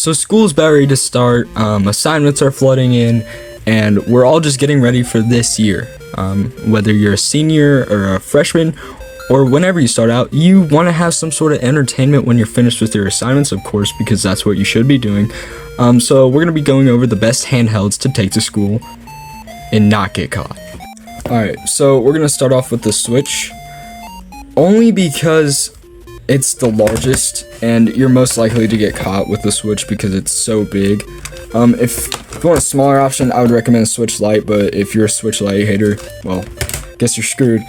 So school's about ready to start, assignments are flooding in, and we're all just getting ready for this year. Whether you're a senior or a freshman, or whenever you start out, you want to have some sort of entertainment when you're finished with your assignments, of course, because that's what you should be doing. So we're going to be going over the best handhelds to take to school and not get caught. Alright, so we're going to start off with the Switch, only because it's the largest, and you're most likely to get caught with the Switch because it's so big. If you want a smaller option, I would recommend a Switch Lite, but if you're a Switch Lite hater, well, I guess you're screwed.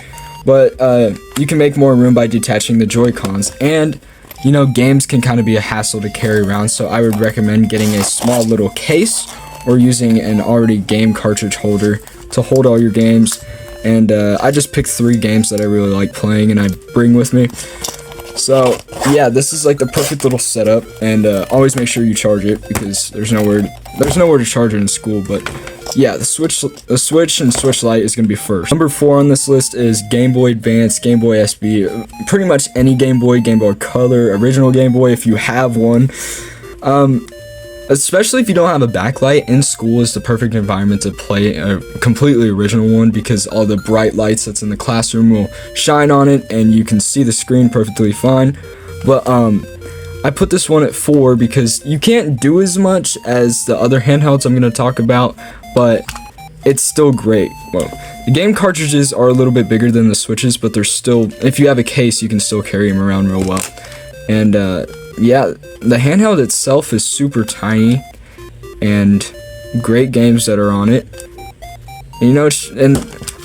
But you can make more room by detaching the Joy-Cons, and you know, games can kind of be a hassle to carry around, so I would recommend getting a small little case or using an already game cartridge holder to hold all your games. And I just picked 3 games that I really like playing and I bring with me. So yeah, this is like the perfect little setup, and always make sure you charge it because there's nowhere to charge it in school. But yeah, the Switch and Switch Lite is gonna be first. Number 4 on this list is Game Boy Advance, Game Boy SP, pretty much any Game Boy Color, original Game Boy if you have one. Especially if you don't have a backlight, in school is the perfect environment to play a completely original one because all the bright lights that's in the classroom will shine on it and you can see the screen perfectly fine. But I put this one at 4 because you can't do as much as the other handhelds I'm going to talk about, but it's still great. Well, the game cartridges are a little bit bigger than the Switches, but they're still, if you have a case, you can still carry them around real well. And yeah, the handheld itself is super tiny and great games that are on it. And, you know,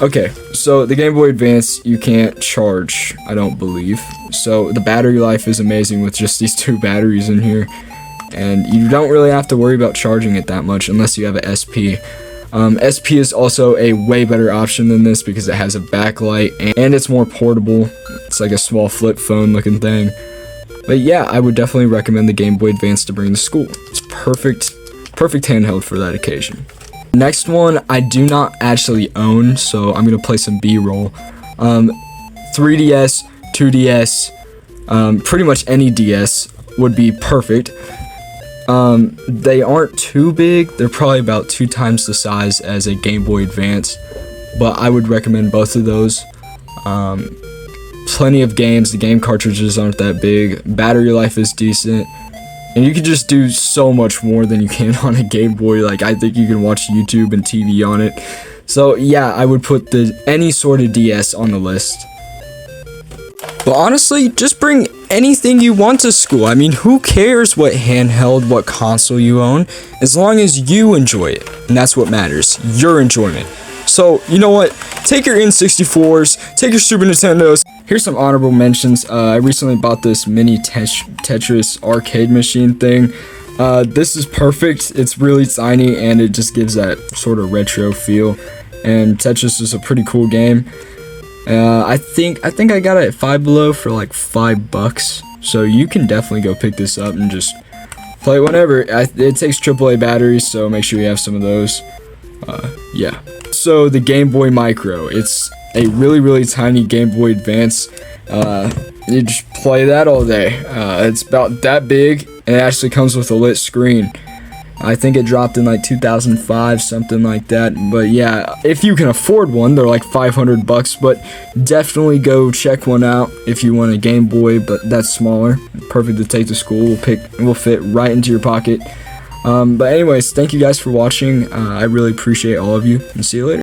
okay, so the Game Boy Advance you can't charge, I don't believe. So the battery life is amazing with just these 2 batteries in here. And you don't really have to worry about charging it that much unless you have a SP. SP is also a way better option than this because it has a backlight and it's more portable. It's like a small flip phone looking thing. But yeah, I would definitely recommend the Game Boy Advance to bring to school. It's perfect handheld for that occasion. Next one, I do not actually own, so I'm going to play some B-roll. 3DS, 2DS, pretty much any DS would be perfect. They aren't too big. They're probably about 2 times the size as a Game Boy Advance, but I would recommend both of those. Plenty of games, the game cartridges aren't that big, battery life is decent, and you can just do so much more than you can on a Game Boy. Like, I think you can watch YouTube and TV on it. So yeah, I would put any sort of DS on the list. But honestly, just bring anything you want to school. I mean, who cares what handheld, what console you own, as long as you enjoy it, and that's what matters, your enjoyment. So, you know what, take your N64s, take your Super Nintendos. Here's some honorable mentions. I recently bought this mini Tetris arcade machine thing. This is perfect. It's really tiny and it just gives that sort of retro feel. And Tetris is a pretty cool game. I think I got it at Five Below for like $5. So you can definitely go pick this up and just play it whenever. It takes AAA batteries, so make sure you have some of those. Yeah. So the Game Boy Micro. It's a really tiny Game Boy Advance. You just play that all day. It's about that big, and it actually comes with a lit screen. I think it dropped in like 2005, something like that. But yeah, if you can afford one, they're like $500. But definitely go check one out if you want a Game Boy, but that's smaller. Perfect to take to school. Will fit right into your pocket. But anyways, thank you guys for watching. I really appreciate all of you, and see you later.